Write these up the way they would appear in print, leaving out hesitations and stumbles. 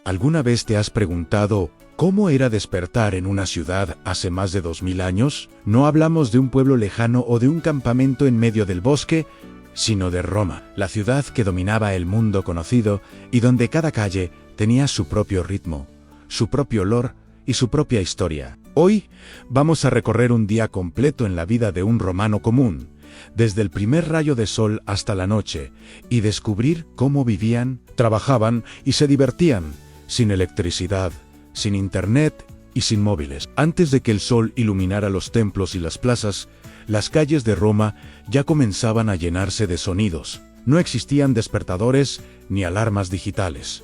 ¿Alguna vez te has preguntado cómo era despertar en una ciudad hace más de 2000 años? No hablamos de un pueblo lejano o de un campamento en medio del bosque, sino de Roma, la ciudad que dominaba el mundo conocido y donde cada calle tenía su propio ritmo, su propio olor y su propia historia. Hoy vamos a recorrer un día completo en la vida de un romano común, desde el primer rayo de sol hasta la noche, y descubrir cómo vivían, trabajaban y se divertían, sin electricidad, sin internet y sin móviles. Antes de que el sol iluminara los templos y las plazas, las calles de Roma ya comenzaban a llenarse de sonidos. No existían despertadores ni alarmas digitales,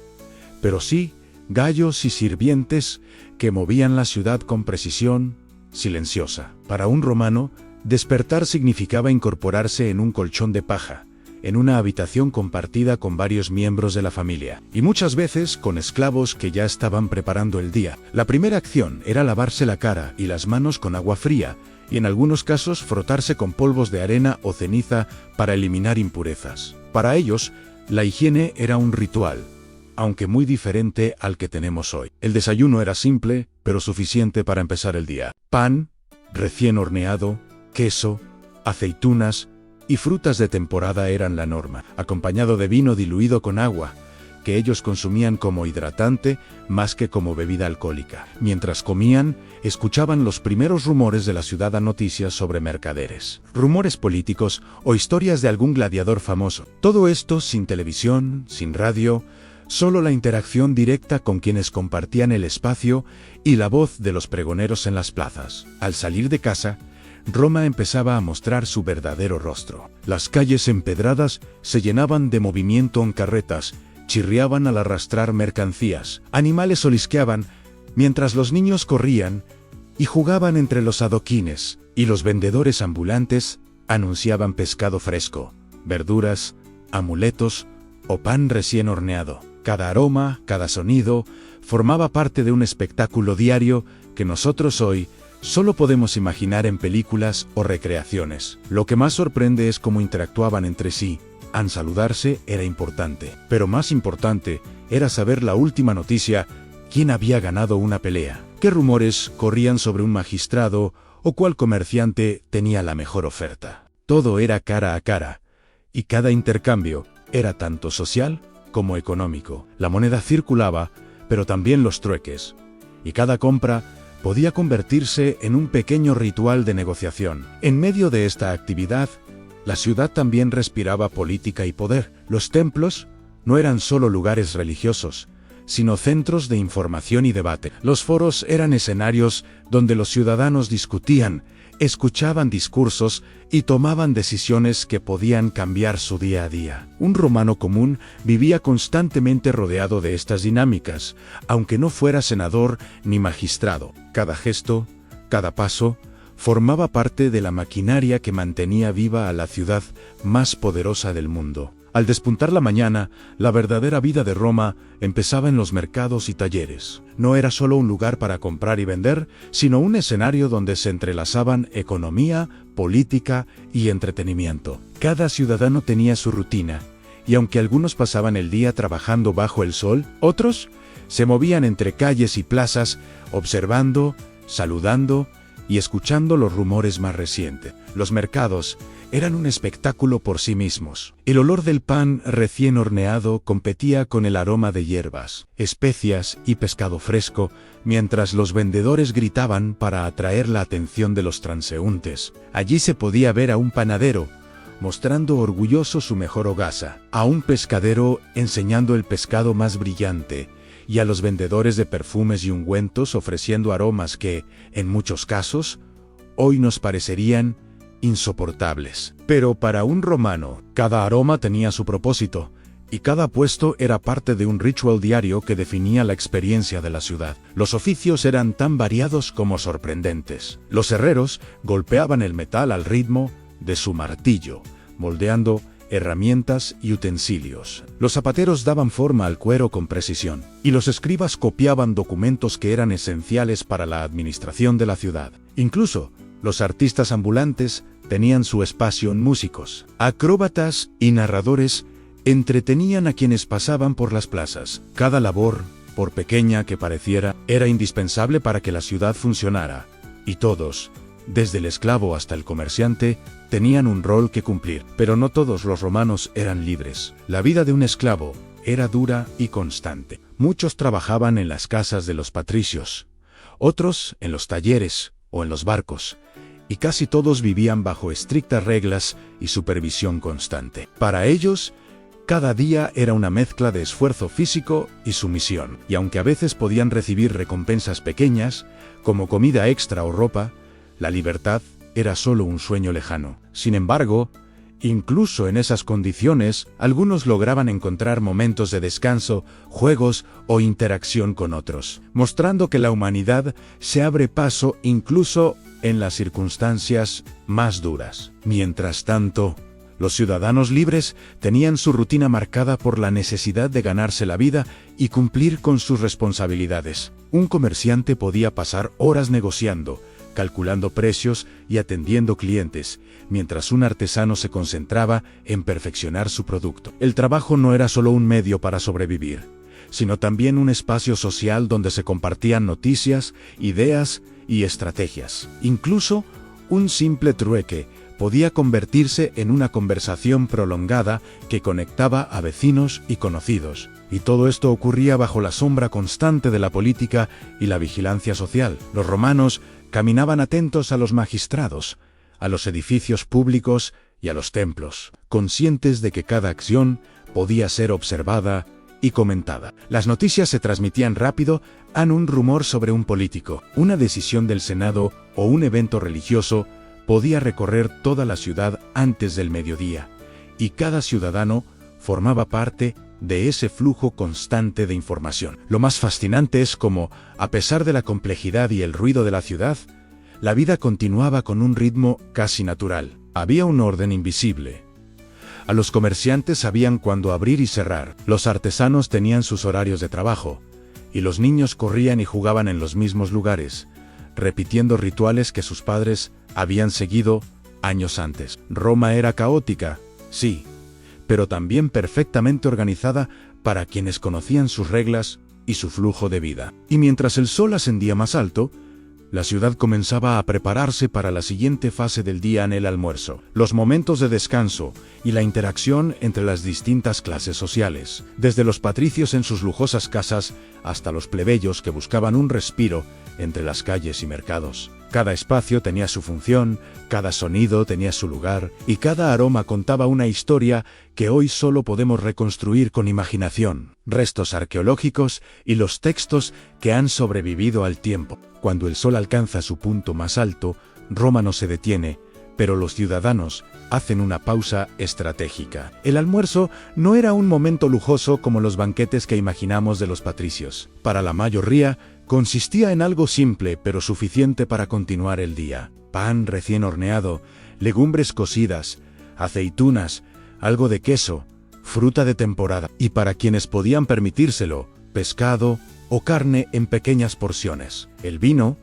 pero sí gallos y sirvientes que movían la ciudad con precisión silenciosa. Para un romano, despertar significaba incorporarse en un colchón de paja, en una habitación compartida con varios miembros de la familia, y muchas veces con esclavos que ya estaban preparando el día. La primera acción era lavarse la cara y las manos con agua fría, y en algunos casos frotarse con polvos de arena o ceniza para eliminar impurezas. Para ellos, la higiene era un ritual, aunque muy diferente al que tenemos hoy. El desayuno era simple, pero suficiente para empezar el día. Pan, recién horneado, queso, aceitunas y frutas de temporada eran la norma, acompañado de vino diluido con agua, que ellos consumían como hidratante más que como bebida alcohólica. Mientras comían, escuchaban los primeros rumores de la ciudad a noticias sobre mercaderes, rumores políticos o historias de algún gladiador famoso. Todo esto sin televisión, sin radio, solo la interacción directa con quienes compartían el espacio y la voz de los pregoneros en las plazas. Al salir de casa, Roma empezaba a mostrar su verdadero rostro. Las calles empedradas se llenaban de movimiento en carretas, chirriaban al arrastrar mercancías, animales olisqueaban, mientras los niños corrían y jugaban entre los adoquines, y los vendedores ambulantes anunciaban pescado fresco, verduras, amuletos o pan recién horneado. Cada aroma, cada sonido, formaba parte de un espectáculo diario que nosotros hoy solo podemos imaginar en películas o recreaciones. Lo que más sorprende es cómo interactuaban entre sí. Al saludarse era importante, pero más importante era saber la última noticia: quién había ganado una pelea, qué rumores corrían sobre un magistrado o cuál comerciante tenía la mejor oferta. Todo era cara a cara, y cada intercambio era tanto social como económico. La moneda circulaba, pero también los trueques, y cada compra podía convertirse en un pequeño ritual de negociación. En medio de esta actividad, la ciudad también respiraba política y poder. Los templos no eran solo lugares religiosos, sino centros de información y debate. Los foros eran escenarios donde los ciudadanos discutían, escuchaban discursos y tomaban decisiones que podían cambiar su día a día. Un romano común vivía constantemente rodeado de estas dinámicas, aunque no fuera senador ni magistrado. Cada gesto, cada paso, formaba parte de la maquinaria que mantenía viva a la ciudad más poderosa del mundo. Al despuntar la mañana, la verdadera vida de Roma empezaba en los mercados y talleres. No era solo un lugar para comprar y vender, sino un escenario donde se entrelazaban economía, política y entretenimiento. Cada ciudadano tenía su rutina, y aunque algunos pasaban el día trabajando bajo el sol, otros se movían entre calles y plazas, observando, saludando y escuchando los rumores más recientes. Los mercados eran un espectáculo por sí mismos. El olor del pan recién horneado competía con el aroma de hierbas, especias y pescado fresco, mientras los vendedores gritaban para atraer la atención de los transeúntes. Allí se podía ver a un panadero mostrando orgulloso su mejor hogaza, a un pescadero enseñando el pescado más brillante, y a los vendedores de perfumes y ungüentos ofreciendo aromas que, en muchos casos, hoy nos parecerían insoportables. Pero para un romano, cada aroma tenía su propósito, y cada puesto era parte de un ritual diario que definía la experiencia de la ciudad. Los oficios eran tan variados como sorprendentes. Los herreros golpeaban el metal al ritmo de su martillo, moldeando herramientas y utensilios. Los zapateros daban forma al cuero con precisión, y los escribas copiaban documentos que eran esenciales para la administración de la ciudad. Incluso, los artistas ambulantes tenían su espacio en músicos, acróbatas y narradores entretenían a quienes pasaban por las plazas. Cada labor, por pequeña que pareciera, era indispensable para que la ciudad funcionara, y todos, desde el esclavo hasta el comerciante, tenían un rol que cumplir. Pero no todos los romanos eran libres. La vida de un esclavo era dura y constante. Muchos trabajaban en las casas de los patricios, otros en los talleres o en los barcos, y casi todos vivían bajo estrictas reglas y supervisión constante. Para ellos, cada día era una mezcla de esfuerzo físico y sumisión, y aunque a veces podían recibir recompensas pequeñas, como comida extra o ropa, la libertad era solo un sueño lejano. Sin embargo, incluso en esas condiciones, algunos lograban encontrar momentos de descanso, juegos o interacción con otros, mostrando que la humanidad se abre paso incluso en las circunstancias más duras. Mientras tanto, los ciudadanos libres tenían su rutina marcada por la necesidad de ganarse la vida y cumplir con sus responsabilidades. Un comerciante podía pasar horas negociando, calculando precios y atendiendo clientes, mientras un artesano se concentraba en perfeccionar su producto. El trabajo no era solo un medio para sobrevivir, sino también un espacio social donde se compartían noticias, ideas y estrategias. Incluso un simple trueque podía convertirse en una conversación prolongada que conectaba a vecinos y conocidos. Y todo esto ocurría bajo la sombra constante de la política y la vigilancia social. Los romanos caminaban atentos a los magistrados, a los edificios públicos y a los templos, conscientes de que cada acción podía ser observada y comentada. Las noticias se transmitían rápido a un rumor sobre un político, una decisión del Senado o un evento religioso podía recorrer toda la ciudad antes del mediodía, y cada ciudadano formaba parte de ese flujo constante de información. Lo más fascinante es cómo, a pesar de la complejidad y el ruido de la ciudad, la vida continuaba con un ritmo casi natural. Había un orden invisible. A los comerciantes sabían cuándo abrir y cerrar, los artesanos tenían sus horarios de trabajo, y los niños corrían y jugaban en los mismos lugares, repitiendo rituales que sus padres habían seguido años antes. Roma era caótica, sí, pero también perfectamente organizada para quienes conocían sus reglas y su flujo de vida. Y mientras el sol ascendía más alto, la ciudad comenzaba a prepararse para la siguiente fase del día en el almuerzo, los momentos de descanso y la interacción entre las distintas clases sociales, desde los patricios en sus lujosas casas hasta los plebeyos que buscaban un respiro entre las calles y mercados. Cada espacio tenía su función, cada sonido tenía su lugar, y cada aroma contaba una historia que hoy solo podemos reconstruir con imaginación, restos arqueológicos y los textos que han sobrevivido al tiempo. Cuando el sol alcanza su punto más alto, Roma no se detiene, pero los ciudadanos hacen una pausa estratégica. El almuerzo no era un momento lujoso como los banquetes que imaginamos de los patricios. Para la mayoría, consistía en algo simple pero suficiente para continuar el día. Pan recién horneado, legumbres cocidas, aceitunas, algo de queso, fruta de temporada. Y para quienes podían permitírselo, pescado o carne en pequeñas porciones. El vino,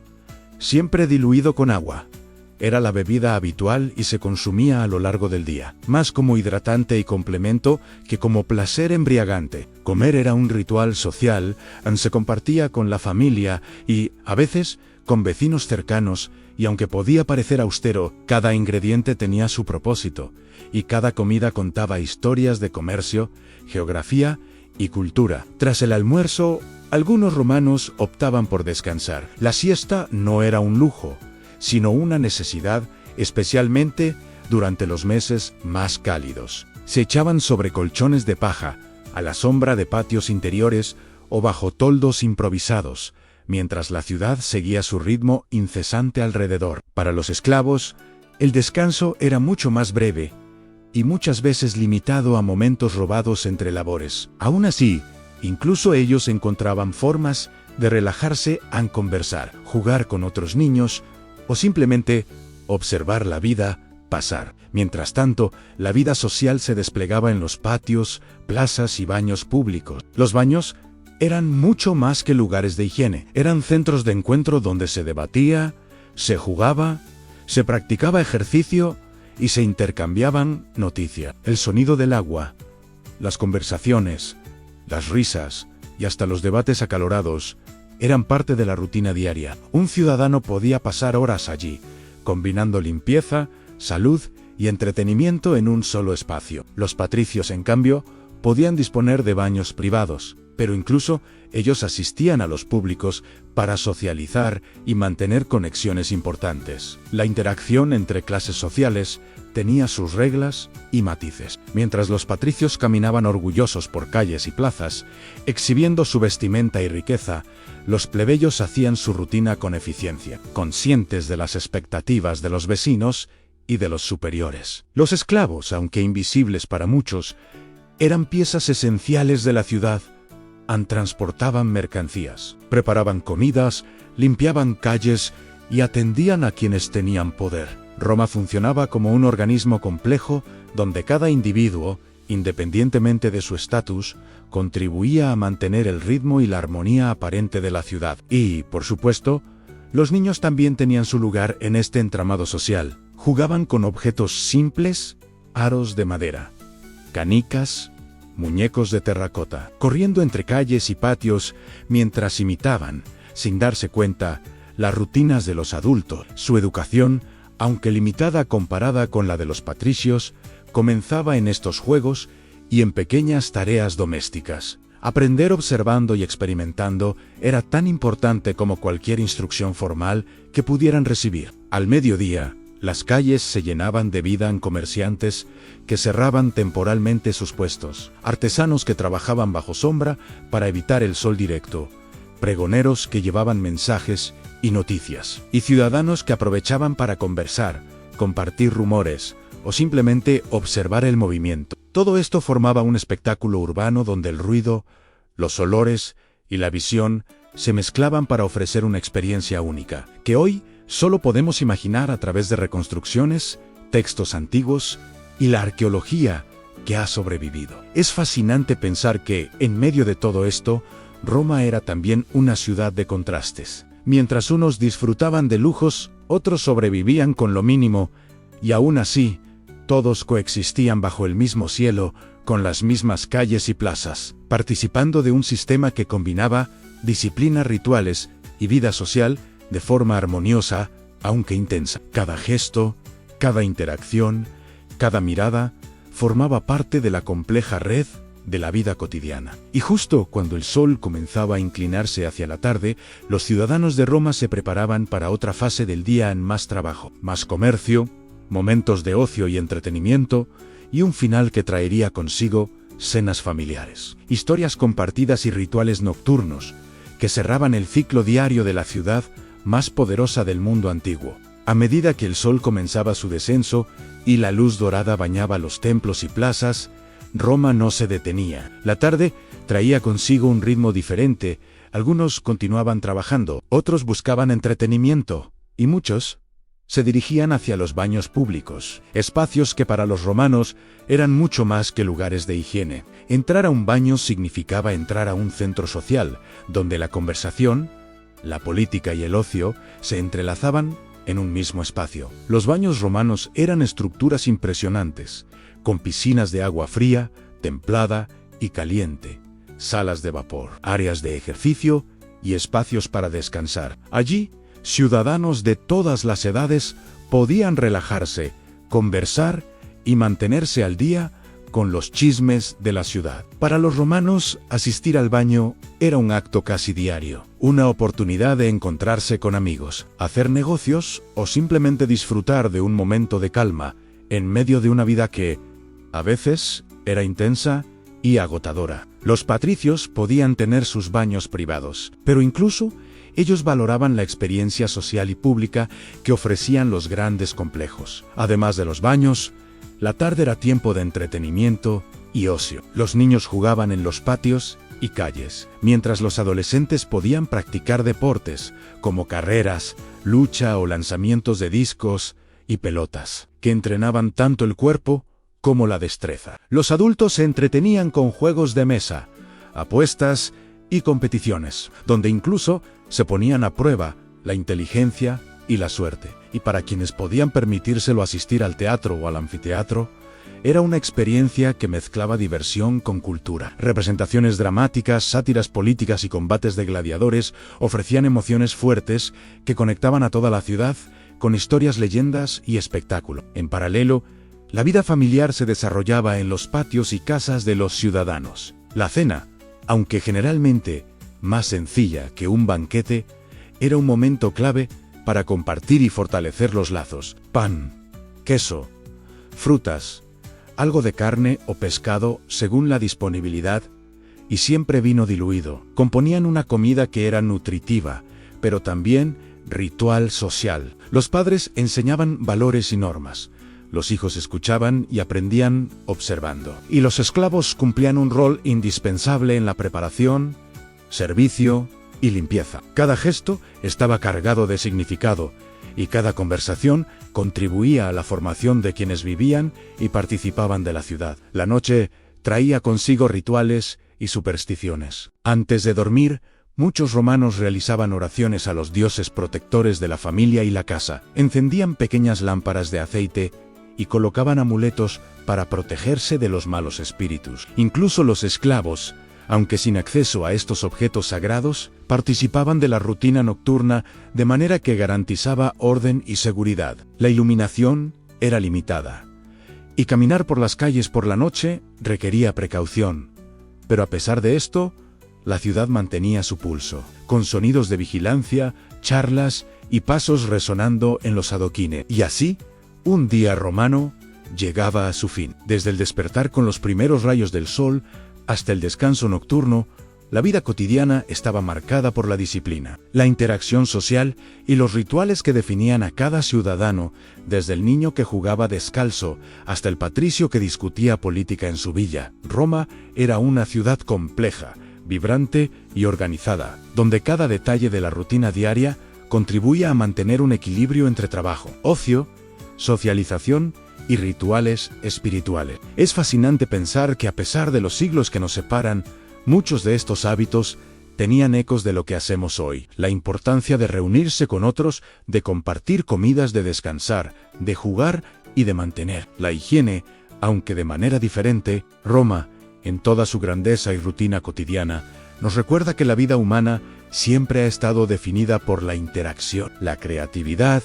siempre diluido con agua, era la bebida habitual y se consumía a lo largo del día, más como hidratante y complemento que como placer embriagante. Comer era un ritual social, se compartía con la familia y, a veces, con vecinos cercanos, y aunque podía parecer austero, cada ingrediente tenía su propósito, y cada comida contaba historias de comercio, geografía y cultura. Tras el almuerzo, algunos romanos optaban por descansar. La siesta no era un lujo, sino una necesidad, especialmente durante los meses más cálidos. Se echaban sobre colchones de paja, a la sombra de patios interiores o bajo toldos improvisados, mientras la ciudad seguía su ritmo incesante alrededor. Para los esclavos, el descanso era mucho más breve y muchas veces limitado a momentos robados entre labores. Aún así, incluso ellos encontraban formas de relajarse al conversar, jugar con otros niños o simplemente observar la vida pasar. Mientras tanto, la vida social se desplegaba en los patios, plazas y baños públicos. Los baños eran mucho más que lugares de higiene. Eran centros de encuentro donde se debatía, se jugaba, se practicaba ejercicio y se intercambiaban noticias. El sonido del agua, las conversaciones, las risas y hasta los debates acalorados eran parte de la rutina diaria. Un ciudadano podía pasar horas allí, combinando limpieza, salud y entretenimiento en un solo espacio. Los patricios, en cambio, podían disponer de baños privados, pero incluso ellos asistían a los públicos para socializar y mantener conexiones importantes. La interacción entre clases sociales tenía sus reglas y matices. Mientras los patricios caminaban orgullosos por calles y plazas, exhibiendo su vestimenta y riqueza, los plebeyos hacían su rutina con eficiencia, conscientes de las expectativas de los vecinos y de los superiores. Los esclavos, aunque invisibles para muchos, eran piezas esenciales de la ciudad. Transportaban mercancías, preparaban comidas, limpiaban calles y atendían a quienes tenían poder. Roma funcionaba como un organismo complejo donde cada individuo, independientemente de su estatus, contribuía a mantener el ritmo y la armonía aparente de la ciudad. Y, por supuesto, los niños también tenían su lugar en este entramado social. Jugaban con objetos simples, aros de madera, canicas, muñecos de terracota, corriendo entre calles y patios mientras imitaban, sin darse cuenta, las rutinas de los adultos. Su educación, aunque limitada comparada con la de los patricios, comenzaba en estos juegos y en pequeñas tareas domésticas. Aprender observando y experimentando era tan importante como cualquier instrucción formal que pudieran recibir. Al mediodía, las calles se llenaban de vida en comerciantes que cerraban temporalmente sus puestos, artesanos que trabajaban bajo sombra para evitar el sol directo, pregoneros que llevaban mensajes y noticias, y ciudadanos que aprovechaban para conversar, compartir rumores o simplemente observar el movimiento. Todo esto formaba un espectáculo urbano donde el ruido, los olores y la visión se mezclaban para ofrecer una experiencia única, que hoy solo podemos imaginar a través de reconstrucciones, textos antiguos y la arqueología que ha sobrevivido. Es fascinante pensar que, en medio de todo esto, Roma era también una ciudad de contrastes. Mientras unos disfrutaban de lujos, otros sobrevivían con lo mínimo, y aún así, todos coexistían bajo el mismo cielo, con las mismas calles y plazas, participando de un sistema que combinaba disciplinas rituales y vida social de forma armoniosa, aunque intensa. Cada gesto, cada interacción, cada mirada, formaba parte de la compleja red de la vida cotidiana. Y justo cuando el sol comenzaba a inclinarse hacia la tarde, los ciudadanos de Roma se preparaban para otra fase del día en más trabajo, más comercio, momentos de ocio y entretenimiento, y un final que traería consigo cenas familiares, historias compartidas y rituales nocturnos, que cerraban el ciclo diario de la ciudad más poderosa del mundo antiguo. A medida que el sol comenzaba su descenso y la luz dorada bañaba los templos y plazas, Roma no se detenía. La tarde traía consigo un ritmo diferente. Algunos continuaban trabajando, otros buscaban entretenimiento, y muchos se dirigían hacia los baños públicos, espacios que para los romanos eran mucho más que lugares de higiene. Entrar a un baño significaba entrar a un centro social, donde la conversación, la política y el ocio se entrelazaban en un mismo espacio. Los baños romanos eran estructuras impresionantes, con piscinas de agua fría, templada y caliente, salas de vapor, áreas de ejercicio y espacios para descansar. Allí, ciudadanos de todas las edades podían relajarse, conversar y mantenerse al día con los chismes de la ciudad. Para los romanos, asistir al baño era un acto casi diario, una oportunidad de encontrarse con amigos, hacer negocios o simplemente disfrutar de un momento de calma en medio de una vida que, a veces, era intensa y agotadora. Los patricios podían tener sus baños privados, pero incluso ellos valoraban la experiencia social y pública que ofrecían los grandes complejos. Además de los baños, la tarde era tiempo de entretenimiento y ocio. Los niños jugaban en los patios y calles, mientras los adolescentes podían practicar deportes como carreras, lucha o lanzamientos de discos y pelotas, que entrenaban tanto el cuerpo como la destreza. Los adultos se entretenían con juegos de mesa, apuestas y competiciones, donde incluso se ponían a prueba la inteligencia y la suerte. Y para quienes podían permitírselo asistir al teatro o al anfiteatro, era una experiencia que mezclaba diversión con cultura. Representaciones dramáticas, sátiras políticas y combates de gladiadores ofrecían emociones fuertes que conectaban a toda la ciudad con historias, leyendas y espectáculo. En paralelo, la vida familiar se desarrollaba en los patios y casas de los ciudadanos. La cena, aunque generalmente más sencilla que un banquete, era un momento clave para compartir y fortalecer los lazos. Pan, queso, frutas, algo de carne o pescado según la disponibilidad, y siempre vino diluido. Componían una comida que era nutritiva, pero también ritual social. Los padres enseñaban valores y normas. Los hijos escuchaban y aprendían observando. Y los esclavos cumplían un rol indispensable en la preparación, servicio y limpieza. Cada gesto estaba cargado de significado, y cada conversación contribuía a la formación de quienes vivían y participaban de la ciudad. La noche traía consigo rituales y supersticiones. Antes de dormir, muchos romanos realizaban oraciones a los dioses protectores de la familia y la casa. Encendían pequeñas lámparas de aceite y colocaban amuletos para protegerse de los malos espíritus. Incluso los esclavos, aunque sin acceso a estos objetos sagrados, participaban de la rutina nocturna de manera que garantizaba orden y seguridad. La iluminación era limitada, y caminar por las calles por la noche requería precaución. Pero a pesar de esto, la ciudad mantenía su pulso, con sonidos de vigilancia, charlas y pasos resonando en los adoquines. Y así, un día romano llegaba a su fin. Desde el despertar con los primeros rayos del sol hasta el descanso nocturno, la vida cotidiana estaba marcada por la disciplina, la interacción social y los rituales que definían a cada ciudadano, desde el niño que jugaba descalzo hasta el patricio que discutía política en su villa. Roma era una ciudad compleja, vibrante y organizada, donde cada detalle de la rutina diaria contribuía a mantener un equilibrio entre trabajo, ocio, socialización y rituales espirituales. Es fascinante pensar que a pesar de los siglos que nos separan, muchos de estos hábitos tenían ecos de lo que hacemos hoy. La importancia de reunirse con otros, de compartir comidas, de descansar, de jugar y de mantener la higiene, aunque de manera diferente. Roma, en toda su grandeza y rutina cotidiana, nos recuerda que la vida humana siempre ha estado definida por la interacción, la creatividad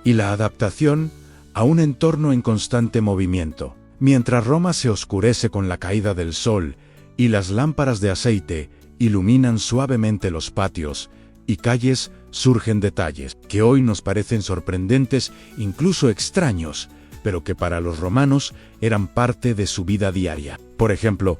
y la adaptación a un entorno en constante movimiento. Mientras Roma se oscurece con la caída del sol y las lámparas de aceite iluminan suavemente los patios y calles, surgen detalles que hoy nos parecen sorprendentes, incluso extraños, pero que para los romanos eran parte de su vida diaria. Por ejemplo,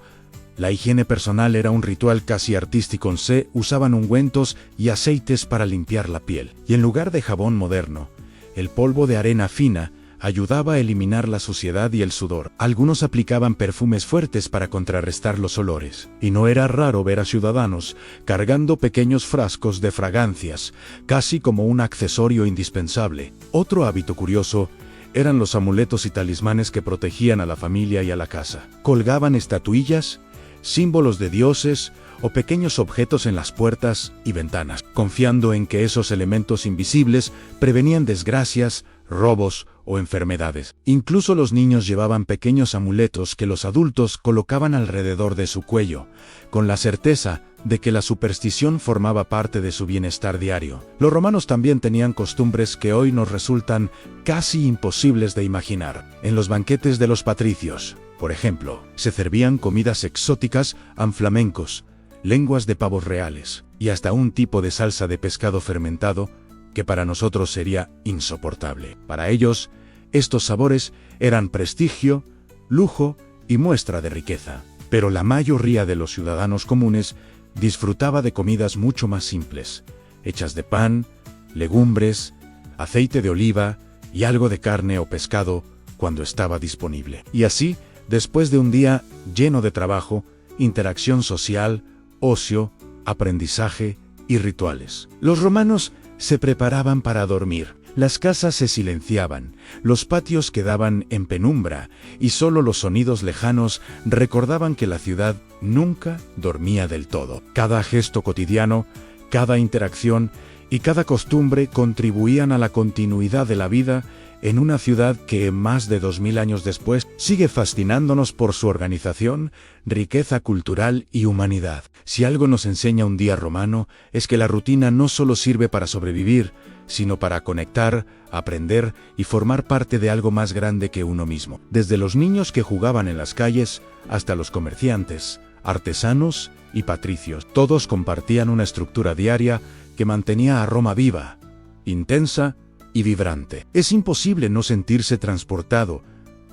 la higiene personal era un ritual casi artístico. Usaban ungüentos y aceites para limpiar la piel, y en lugar de jabón moderno, el polvo de arena fina ayudaba a eliminar la suciedad y el sudor. Algunos aplicaban perfumes fuertes para contrarrestar los olores, y no era raro ver a ciudadanos cargando pequeños frascos de fragancias, casi como un accesorio indispensable. Otro hábito curioso eran los amuletos y talismanes que protegían a la familia y a la casa. Colgaban estatuillas, símbolos de dioses o pequeños objetos en las puertas y ventanas, confiando en que esos elementos invisibles prevenían desgracias, robos o enfermedades. Incluso los niños llevaban pequeños amuletos que los adultos colocaban alrededor de su cuello, con la certeza de que la superstición formaba parte de su bienestar diario. Los romanos también tenían costumbres que hoy nos resultan casi imposibles de imaginar. En los banquetes de los patricios, por ejemplo, se servían comidas exóticas, flamencos, lenguas de pavos reales, y hasta un tipo de salsa de pescado fermentado que para nosotros sería insoportable. Para ellos, estos sabores eran prestigio, lujo y muestra de riqueza. Pero la mayoría de los ciudadanos comunes disfrutaba de comidas mucho más simples, hechas de pan, legumbres, aceite de oliva y algo de carne o pescado cuando estaba disponible. Y así, después de un día lleno de trabajo, interacción social, ocio, aprendizaje y rituales, los romanos se preparaban para dormir. Las casas se silenciaban, los patios quedaban en penumbra y solo los sonidos lejanos recordaban que la ciudad nunca dormía del todo. Cada gesto cotidiano, cada interacción y cada costumbre contribuían a la continuidad de la vida en una ciudad que, más de 2000 años después, sigue fascinándonos por su organización, riqueza cultural y humanidad. Si algo nos enseña un día romano, es que la rutina no solo sirve para sobrevivir, sino para conectar, aprender y formar parte de algo más grande que uno mismo. Desde los niños que jugaban en las calles hasta los comerciantes, artesanos y patricios, todos compartían una estructura diaria que mantenía a Roma viva, intensa y vibrante. Es imposible no sentirse transportado,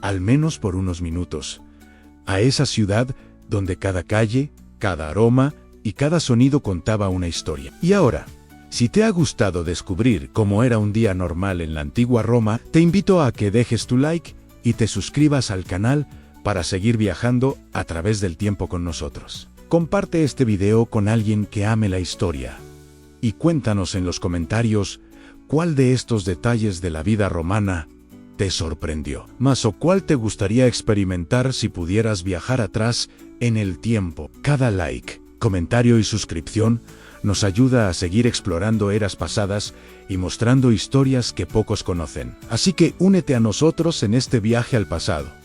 al menos por unos minutos, a esa ciudad donde cada calle, cada aroma y cada sonido contaba una historia. Y ahora, si te ha gustado descubrir cómo era un día normal en la antigua Roma, te invito a que dejes tu like y te suscribas al canal para seguir viajando a través del tiempo con nosotros. Comparte este video con alguien que ame la historia. Y cuéntanos en los comentarios cuál de estos detalles de la vida romana te sorprendió más o cuál te gustaría experimentar si pudieras viajar atrás en el tiempo. Cada like, comentario y suscripción nos ayuda a seguir explorando eras pasadas y mostrando historias que pocos conocen. Así que únete a nosotros en este viaje al pasado.